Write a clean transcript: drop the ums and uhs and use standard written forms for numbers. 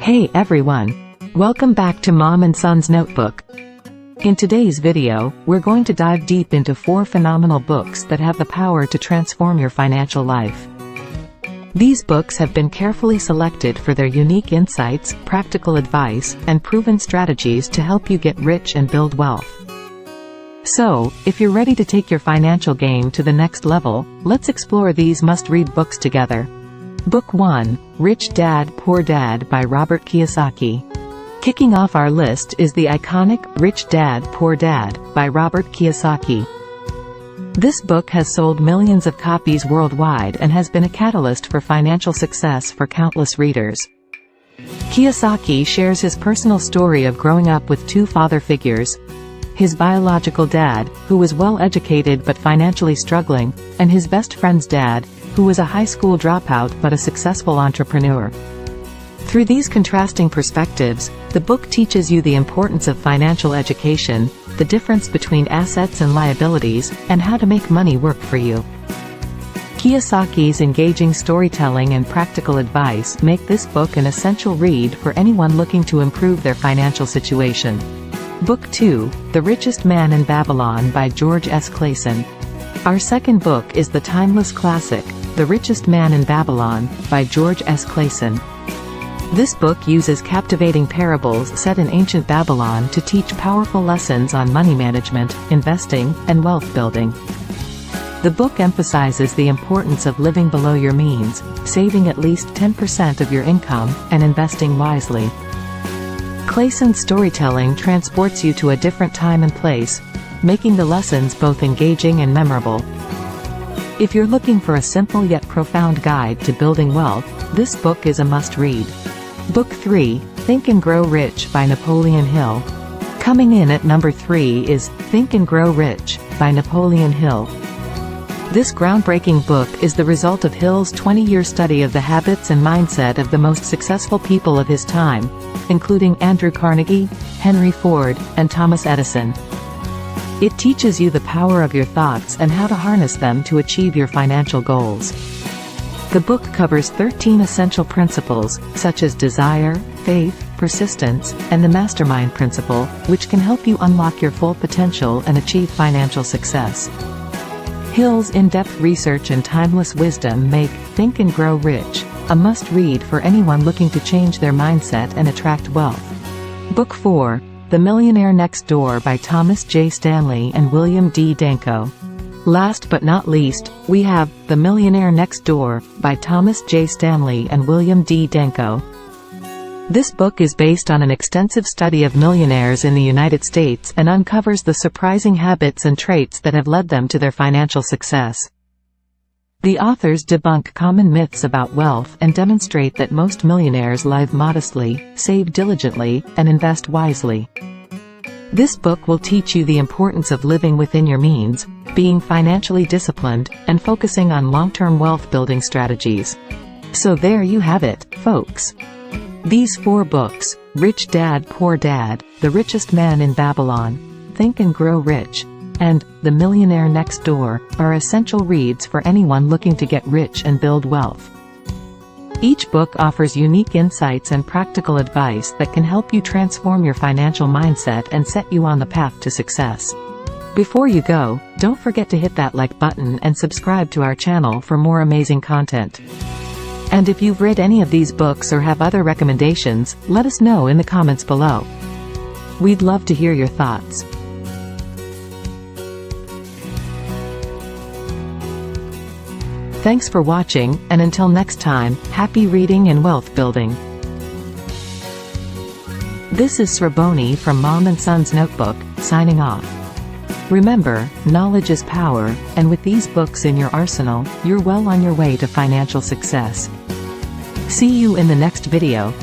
Hey everyone! Welcome back to Mom and Son's Notebook. In today's video, we're going to dive deep into 4 phenomenal books that have the power to transform your financial life. These books have been carefully selected for their unique insights, practical advice, and proven strategies to help you get rich and build wealth. So, if you're ready to take your financial game to the next level, let's explore these must-read books together. Book 1, Rich Dad, Poor Dad by Robert Kiyosaki. Kicking off our list is the iconic Rich Dad, Poor Dad by Robert Kiyosaki. This book has sold millions of copies worldwide and has been a catalyst for financial success for countless readers. Kiyosaki shares his personal story of growing up with 2 father figures: his biological dad, who was well-educated but financially struggling, and his best friend's dad, who was a high school dropout but a successful entrepreneur. Through these contrasting perspectives, the book teaches you the importance of financial education, the difference between assets and liabilities, and how to make money work for you. Kiyosaki's engaging storytelling and practical advice make this book an essential read for anyone looking to improve their financial situation. Book 2, The Richest Man in Babylon by George S. Clason. Our second book is the timeless classic, The Richest Man in Babylon, by George S. Clason. This book uses captivating parables set in ancient Babylon to teach powerful lessons on money management, investing, and wealth building. The book emphasizes the importance of living below your means, saving at least 10% of your income, and investing wisely. Clason's storytelling transports you to a different time and place, making the lessons both engaging and memorable. If you're looking for a simple yet profound guide to building wealth, this book is a must-read. Book 3, Think and Grow Rich by Napoleon Hill. Coming in at number 3 is Think and Grow Rich by Napoleon Hill. This groundbreaking book is the result of Hill's 20-year study of the habits and mindset of the most successful people of his time, including Andrew Carnegie, Henry Ford, and Thomas Edison. It teaches you the power of your thoughts and how to harness them to achieve your financial goals. The book covers 13 essential principles, such as desire, faith, persistence, and the mastermind principle, which can help you unlock your full potential and achieve financial success. Hill's in-depth research and timeless wisdom make Think and Grow Rich a must-read for anyone looking to change their mindset and attract wealth. Book 4, The Millionaire Next Door by Thomas J. Stanley and William D. Danko. Last but not least, we have The Millionaire Next Door by Thomas J. Stanley and William D. Danko. This book is based on an extensive study of millionaires in the United States and uncovers the surprising habits and traits that have led them to their financial success. The authors debunk common myths about wealth and demonstrate that most millionaires live modestly, save diligently, and invest wisely. This book will teach you the importance of living within your means, being financially disciplined, and focusing on long-term wealth-building strategies. So there you have it, folks. These 4 books, Rich Dad, Poor Dad, The Richest Man in Babylon, Think and Grow Rich, and The Millionaire Next Door, are essential reads for anyone looking to get rich and build wealth. Each book offers unique insights and practical advice that can help you transform your financial mindset and set you on the path to success. Before you go, don't forget to hit that like button and subscribe to our channel for more amazing content. And if you've read any of these books or have other recommendations, let us know in the comments below. We'd love to hear your thoughts. Thanks for watching, and until next time, happy reading and wealth building. This is Sraboni from Mom and Son's Notebook, signing off. Remember, knowledge is power, and with these books in your arsenal, you're well on your way to financial success. See you in the next video.